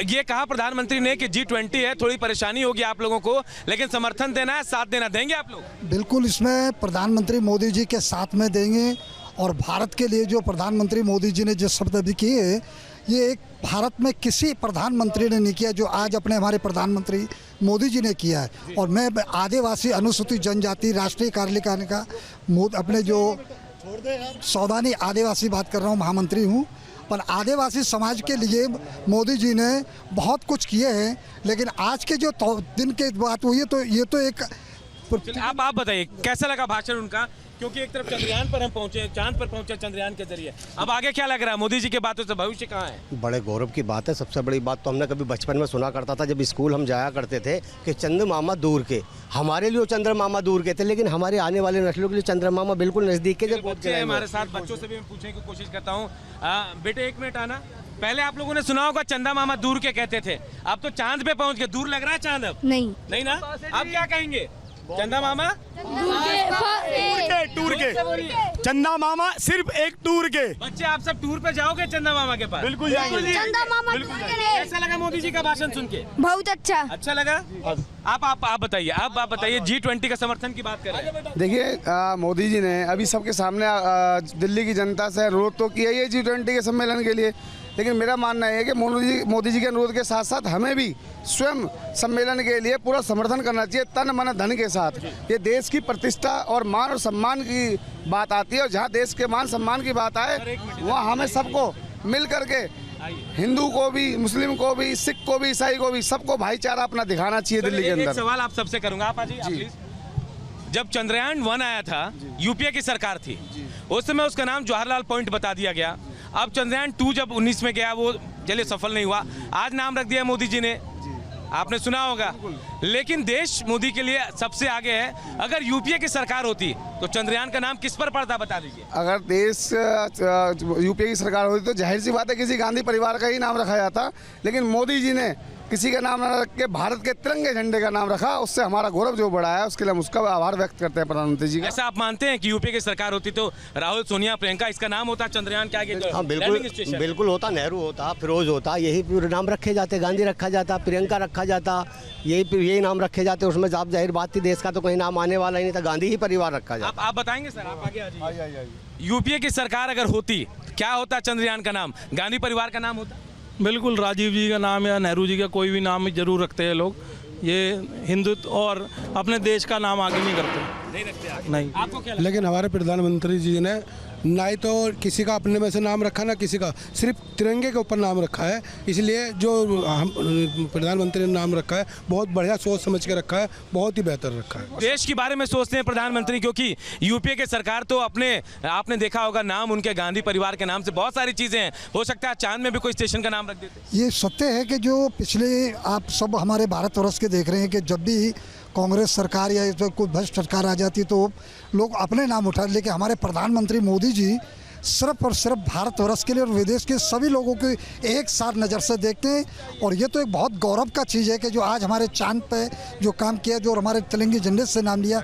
ये कहा प्रधानमंत्री ने कि G20 है, थोड़ी परेशानी होगी आप लोगों को, लेकिन समर्थन देना है, साथ देना, देंगे आप लोग? बिल्कुल, इसमें प्रधानमंत्री मोदी जी के साथ में देंगे। और भारत के लिए जो प्रधानमंत्री मोदी जी ने जो शब्द अभी किए, ये एक भारत में किसी प्रधानमंत्री ने नहीं किया जो आज अपने हमारे प्रधानमंत्री मोदी जी ने किया है। और मैं आदिवासी अनुसूचित जनजाति राष्ट्रीय कार्यकारिणी का अपने जो सौदानी आदिवासी बात कर रहा हूँ, महामंत्री हूँ। पर आदिवासी समाज के लिए मोदी जी ने बहुत कुछ किए हैं, लेकिन आज के जो दिन की बात हुई है तो ये तो एक आप बताइए कैसा लगा भाषण उनका, क्योंकि एक तरफ चंद्रयान पर हम पहुंचे, चांद पर पहुंचे चंद्रयान के जरिए, अब आगे क्या लग रहा है मोदी जी की बातों से भविष्य कहाँ है? बड़े गौरव की बात है। सबसे बड़ी बात तो हमने कभी बचपन में सुना करता था, जब स्कूल हम जाया करते थे कि चंद्र मामा दूर के, हमारे लिए चंद्र मामा दूर के थे, लेकिन हमारे आने वाले नस्लों के लिए चंद्र मामा बिल्कुल नजदीक के। जब बच्चे हमारे साथ, बच्चों से भी मैं पूछने की कोशिश करता हूँ। बेटे एक मिनट आना, पहले आप लोगों ने सुना होगा चंदा मामा दूर के कहते थे, अब तो चांद पे पहुंच गए, दूर लग रहा है चांद अब? नहीं ना, अब क्या कहेंगे? चंदा मामा टूर के चंदा मामा सिर्फ एक टूर के। बच्चे आप सब टूर पे जाओगे चंदा मामा के पास? बिल्कुल जाएंगे। चंदा मामा कैसा लगा मोदी जी का भाषण सुन के? बहुत अच्छा लगा। आप बताइए, आप बताइए, G20 का समर्थन की बात कर रहे हैं। देखिए, मोदी जी ने अभी सबके सामने दिल्ली की जनता से अनुरोध तो किया है G20 के सम्मेलन के लिए, लेकिन मेरा मानना है कि मोदी जी के अनुरोध के साथ साथ हमें भी स्वयं सम्मेलन के लिए पूरा समर्थन करना चाहिए, तन मन धन के साथ। ये देश की प्रतिष्ठा और मान और सम्मान की बात आती है, और जहाँ देश के मान सम्मान की बात आए वहाँ हमें सबको मिल करके, हिंदू को भी, मुस्लिम को भी, सिख को भी, ईसाई को भी, सबको भाईचारा अपना दिखाना चाहिए दिल्ली के अंदर। एक सवाल आप सबसे करूंगा, आप प्लीज। जब चंद्रयान 1 आया था, यूपीए की सरकार थी, उस समय उसका नाम जवाहरलाल पॉइंट बता दिया गया। अब चंद्रयान 2 जब 19 में गया, वो चलिए सफल नहीं हुआ, आज नाम रख दिया मोदी जी ने, आपने सुना होगा। लेकिन देश मोदी के लिए सबसे आगे है। अगर यूपीए की सरकार होती तो चंद्रयान का नाम किस पर पड़ता, बता दीजिए। अगर देश यूपीए की सरकार होती तो जाहिर सी बात है किसी गांधी परिवार का ही नाम रखा जाता, लेकिन मोदी जी ने किसी का नाम न रख के भारत के तिरंगे झंडे का नाम रखा, उससे हमारा गौरव जो बढ़ा है, उसके लिए हम उसका आभार व्यक्त करते हैं प्रधानमंत्री जी का। ऐसा आप मानते हैं कि यूपी की सरकार होती तो राहुल, सोनिया, प्रियंका, इसका नाम होता चंद्रयान के आगे? हाँ, बिल्कुल होता, नेहरू होता, फिरोज होता, यही पूरे नाम रखे जाते, गांधी रखा जाता, प्रियंका रखा जाता, यही नाम रखे जाते। उसमें जाहिर बात थी, देश का तो कहीं नाम आने वाला ही नहीं था, गांधी ही परिवार रखा जाता। आप बताएंगे सर, आप आगे आ जाइए। यूपीए की सरकार अगर होती, क्या होता चंद्रयान का नाम? गांधी परिवार का नाम होता? बिल्कुल, राजीव जी का नाम या नेहरू जी का कोई भी नाम जरूर रखते हैं लोग। ये हिंदुत्व और अपने देश का नाम आगे नहीं करते, नहीं रखते आगे। नहीं। आपको क्या लगता है? लेकिन हमारे प्रधानमंत्री जी ने ना ही तो किसी का अपने में से नाम रखा, ना किसी का, सिर्फ तिरंगे के ऊपर नाम रखा है। इसलिए जो हम प्रधानमंत्री ने नाम रखा है, बहुत बढ़िया सोच समझ के रखा है, बहुत ही बेहतर रखा है। देश के बारे में सोचते हैं प्रधानमंत्री, क्योंकि यूपीए की सरकार तो आपने देखा होगा नाम उनके गांधी परिवार के नाम से बहुत सारी चीजें हैं। हो सकता है चांद में भी कोई स्टेशन का नाम रख देते। ये सत्य है कि जो पिछले आप सब हमारे भारतवर्ष के देख रहे हैं कि जब भी कांग्रेस सरकार या तो कोई भ्रष्ट सरकार आ जाती तो लोग अपने नाम उठा, लेकिन हमारे प्रधानमंत्री मोदी जी सिर्फ और सिर्फ भारतवर्ष के लिए और विदेश के सभी लोगों को एक साथ नज़र से देखते हैं। और ये तो एक बहुत गौरव का चीज़ है कि जो आज हमारे चांद पे जो काम किया, जो हमारे तिरंगे झंडे से नाम लिया,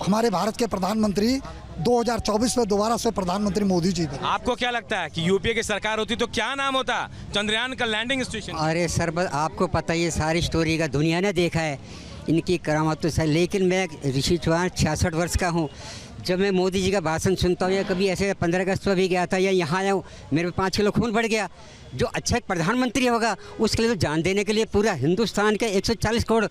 हमारे भारत के प्रधानमंत्री 2024 में दोबारा से प्रधानमंत्री मोदी जी बने। आपको क्या लगता है कि यूपीए की सरकार होती तो क्या नाम होता चंद्रयान का लैंडिंग स्टेशन? अरे सर, आपको पता ही सारी स्टोरी का दुनिया ने देखा है, इनकी करामात तो सर। लेकिन मैं ऋषि चौहान 66 वर्ष का हूँ। जब मैं मोदी जी का भाषण सुनता हूँ, या कभी ऐसे 15 अगस्त पर भी गया था, या यहाँ आया हूँ, मेरे 5 किलो खून बढ़ गया। जो अच्छा एक प्रधानमंत्री होगा उसके लिए तो जान देने के लिए पूरा हिंदुस्तान के 140 करोड़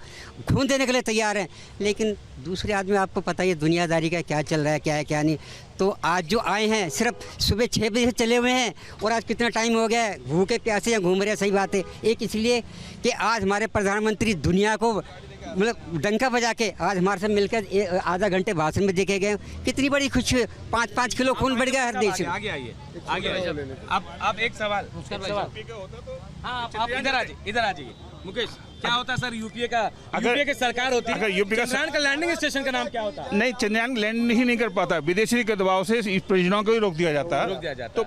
खून देने के लिए तैयार हैं। लेकिन दूसरे आदमी, आपको पता ही है दुनियादारी का क्या चल रहा है, क्या है क्या नहीं। तो आज जो आए हैं सिर्फ सुबह 6 बजे से चले हुए हैं, और आज कितना टाइम हो गया है, भूखे प्यासे या घूम रहे हैं। सही बात है। एक इसलिए कि आज हमारे प्रधानमंत्री दुनिया को मतलब डंका बजा के आज हमारे साथ मिलकर आधा घंटे भाषण में देखे गए। कितनी बड़ी खुशी, 5-5 किलो खून बढ़ गया हर देश में। आगे आइए, आगे अब एक सवाल। हाँ, आप इधर आ जाइए। मुकेश, क्या होता सर यूपीए की सरकार होती, अगर यूपीए चंद्रयान का लैंडिंग स्टेशन का नाम क्या होता? नहीं, चंद्रयान लैंड ही नहीं कर पाता, विदेशी के दबाव से इस परियोजना को ही रोक दिया जाता है। तो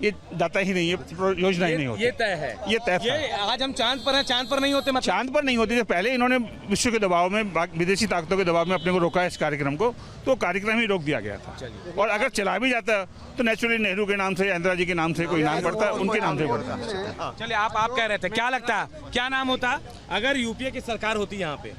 ये जाता ही नहीं है, योजना ही नहीं होती। ये तय है, ये तय था। ये आज हम चांद पर हैं, चांद पर नहीं होते मतलब। चांद पर नहीं होती, जो पहले इन्होंने विश्व के दबाव में, विदेशी ताकतों के दबाव में अपने को रोका है इस कार्यक्रम को, तो कार्यक्रम ही रोक दिया गया था। और अगर चला भी जाता तो नेचुरली नेहरू के नाम से, इंदिरा जी के नाम से कोई नाम पड़ता, उनके नाम से पड़ता। चलिए आप कह रहे थे, क्या लगता है क्या नाम होता अगर यूपीए की सरकार होती यहाँ पे,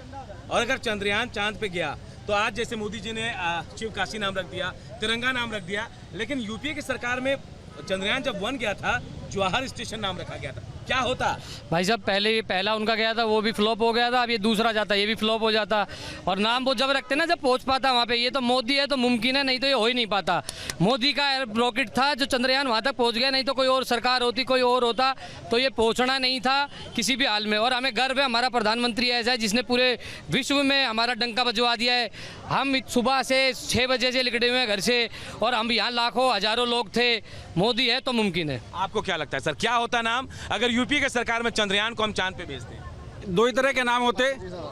और अगर चंद्रयान चांद पे गया, तो आज जैसे मोदी जी ने शिव काशी नाम रख दिया, तिरंगा नाम रख दिया, लेकिन यूपीए की सरकार में चंद्रयान जब 1 गया था, जवाहर स्टेशन नाम रखा गया था, क्या होता? भाई साहब पहले ये पहला उनका गया था, वो भी फ्लॉप हो गया था, अब ये दूसरा जाता, ये भी फ्लॉप हो जाता। और नाम वो जब रखते ना, जब पहुंच पाता वहाँ पे, ये तो मोदी है तो मुमकिन है, नहीं तो ये हो ही नहीं पाता। मोदी का रॉकेट था जो चंद्रयान वहाँ तक पहुँच गया, नहीं तो कोई और सरकार होती, कोई और होता तो ये पहुँचना नहीं था किसी भी हाल में। और हमें गर्व है, हमारा प्रधानमंत्री ऐसा है जिसने पूरे विश्व में हमारा डंका बजवा दिया है। हम सुबह से 6 बजे से निकले हुए हैं घर से, और हम यहाँ लाखों हजारों लोग थे। मोदी है तो मुमकिन है। आपको क्या लगता है सर, क्या होता नाम अगर यूपी की सरकार में चंद्रयान को हम चांद पे भेजते? 2 ही तरह के नाम होते,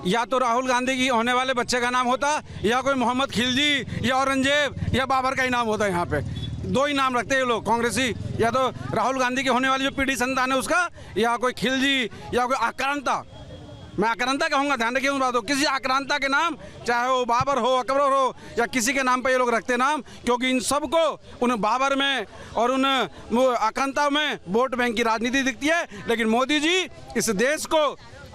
या तो राहुल गांधी की होने वाले बच्चे का नाम होता, या कोई मोहम्मद खिलजी या औरंगजेब या बाबर का ही नाम होता। यहाँ पे 2 ही नाम रखते हैं ये लोग कांग्रेसी, या तो राहुल गांधी की होने वाली जो पीढ़ी संतान है उसका, या कोई खिलजी या कोई आक्रांता। मैं आक्रांता कहूँगा, ध्यान रखिए उन बातों, किसी आक्रांता के नाम, चाहे वो बाबर हो, अकबर हो, या किसी के नाम पे ये लोग रखते नाम, क्योंकि इन सबको उन बाबर में और उन आक्रांता में वोट बैंक की राजनीति दिखती है। लेकिन मोदी जी इस देश को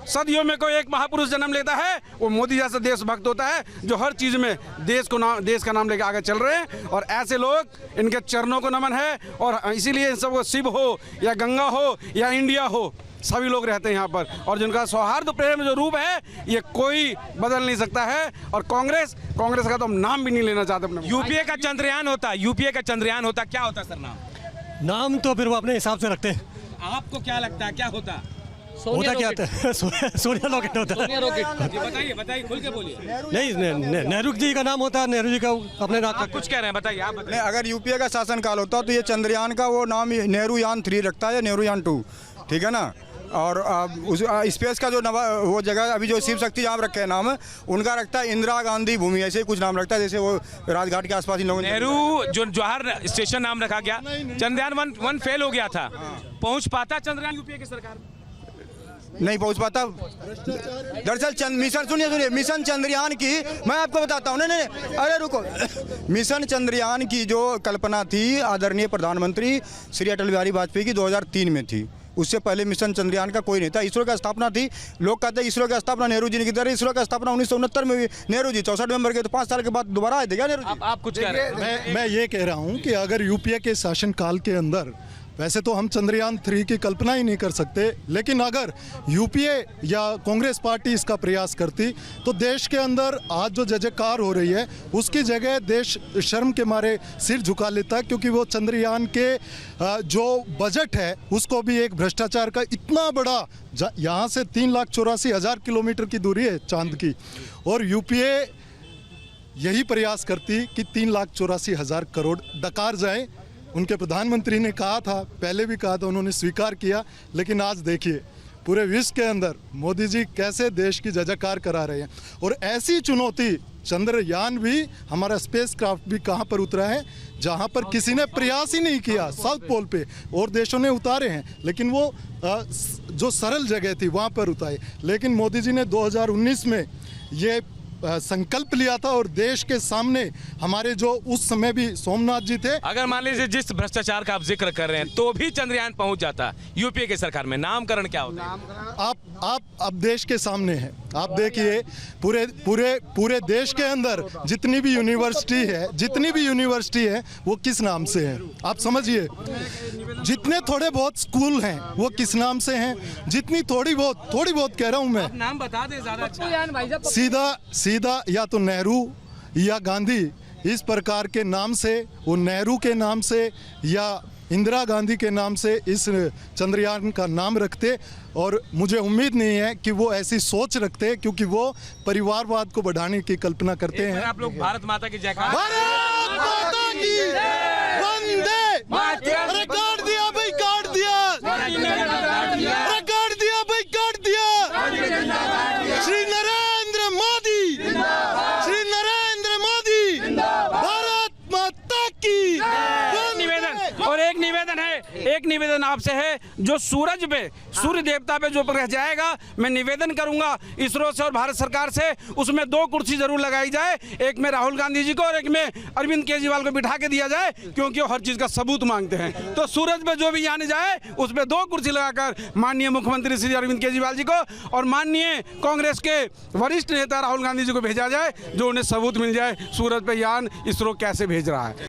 सदियों में कोई एक महापुरुष जन्म लेता है, वो मोदी जैसा देशभक्त होता है जो हर चीज़ में देश का नाम लेकर आगे चल रहे हैं। और ऐसे लोग, इनके चरणों को नमन है। और इसीलिए इन सबको शिव हो या गंगा हो या इंडिया हो, सभी लोग रहते हैं यहाँ पर, और जिनका सौहार्द प्रेम जो रूप है ये कोई बदल नहीं सकता है। और कांग्रेस का तो हम नाम भी नहीं लेना चाहते अपने। यूपीए का चंद्रयान होता, यूपीए का चंद्रयान होता, क्या होता सर नाम? नाम तो फिर वो अपने हिसाब से रखते हैं। आपको क्या लगता है क्या होता? होता क्या होता है? सोनिया रॉकेट होता है। बताइए खुल के बोलिए। नहीं, नेहरू जी का नाम होता है, नेहरू जी का अपने नाम। आप कुछ कह रहे हैं, बताइए आप बताइए। अगर यूपीए का शासनकाल होता तो ये चंद्रयान का वो नाम नेहरू यान 3 रखता है, या नेहरू यान 2, ठीक है ना। और उस स्पेस का जो वो जगह अभी जो शिव शक्ति जहाँ रखे हैं नाम, उनका रखता है इंदिरा गांधी भूमि, ऐसे ही कुछ नाम रखता है, जैसे वो राजघाट के आसपास इन लोगों ने। नेहरू जो जवाहर स्टेशन नाम रखा गया, चंद्रयान 1 फेल हो गया था, पहुंच पाता चंद्रयान यूपीए की सरकार? नहीं पहुंच पाता। दरअसल मिशन चंद्रयान की मैं आपको बताता हूँ। नहीं, अरे रुको। मिशन चंद्रयान की जो कल्पना थी आदरणीय प्रधानमंत्री श्री अटल बिहारी वाजपेयी की 2003 में थी। उससे पहले मिशन चंद्रयान का कोई नहीं था। इसरो की स्थापना थी, लोग कहते हैं इसरो की स्थापना नेहरू जी ने की थी। इसरो की स्थापना 1969 में हुई, नेहरू जी 64 में मर गए, तो 5 साल के बाद दोबारा आए थे क्या नेहरू जी? आप कुछ कह रहे हैं? मैं ये कह रहा हूँ कि अगर यूपीए के शासनकाल के अंदर, वैसे तो हम चंद्रयान 3 की कल्पना ही नहीं कर सकते, लेकिन अगर यूपीए या कांग्रेस पार्टी इसका प्रयास करती तो देश के अंदर आज जो जयजयकार हो रही है उसकी जगह देश शर्म के मारे सिर झुका लेता, क्योंकि वो चंद्रयान के जो बजट है उसको भी एक भ्रष्टाचार का इतना बड़ा, यहाँ से 3,84,000 किलोमीटर की दूरी है चांद की, और यूपीए यही प्रयास करती कि 3,84,000 करोड़ डकार जाए। उनके प्रधानमंत्री ने कहा था, पहले भी कहा था, उन्होंने स्वीकार किया, लेकिन आज देखिए पूरे विश्व के अंदर मोदी जी कैसे देश की जयजयकार करा रहे हैं। और ऐसी चुनौती, चंद्रयान भी, हमारा स्पेस क्राफ्ट भी कहाँ पर उतरा है जहाँ पर किसी ने प्रयास ही नहीं किया। साउथ पोल पे और देशों ने उतारे हैं, लेकिन वो जो सरल जगह थी वहाँ पर उतारे। लेकिन मोदी जी ने 2019 में ये संकल्प लिया था, और देश के सामने हमारे जो उस समय भी सोमनाथ जी थे। अगर मान लीजिए जिस भ्रष्टाचार का आप जिक्र कर रहे हैं तो भी चंद्रयान पहुंच जाता यूपीए की सरकार में, नामकरण क्या होता है? आप अब देश के सामने हैं, आप देखिए पूरे देश के अंदर जितनी भी यूनिवर्सिटी है वो किस नाम से है, आप समझिए। जितने थोड़े बहुत स्कूल हैं वो किस नाम से हैं, जितनी थोड़ी बहुत कह रहा हूँ मैं, नाम बता दें ज्यादा अच्छा। सीधा या तो नेहरू या गांधी, इस प्रकार के नाम से, वो नेहरू के नाम से या इंदिरा गांधी के नाम से इस चंद्रयान का नाम रखते। और मुझे उम्मीद नहीं है कि वो ऐसी सोच रखते, क्योंकि वो परिवारवाद को बढ़ाने की कल्पना करते हैं। आप लोग भारत माता की जयकार। भारत माता की वंदे मातरम। अरे काट दिया भाई, काट दिया, अरे काट दिया भाई, काट दिया। श्री नरेंद्र मोदी, श्री नरेंद्र मोदी, भारत माता की। निवेदन और एक एक निवेदन आपसे है, जो सूरज पे, सूर्य देवता पे जो रह जाएगा, मैं निवेदन करूंगा इसरो से और भारत सरकार से, उसमें 2 कुर्सी जरूर लगाई जाए, एक में राहुल गांधी जी को और एक में अरविंद केजरीवाल को बिठा के दिया जाए, क्योंकि वो हर चीज का सबूत मांगते हैं। तो सूरज पे जो भी आने जाए उसमें 2 कुर्सी लगाकर माननीय मुख्यमंत्री श्री अरविंद केजरीवाल जी को और माननीय कांग्रेस के वरिष्ठ नेता राहुल गांधी जी को भेजा जाए, जो उन्हें सबूत मिल जाए सूरज पे यान इसरो कैसे भेज रहा है।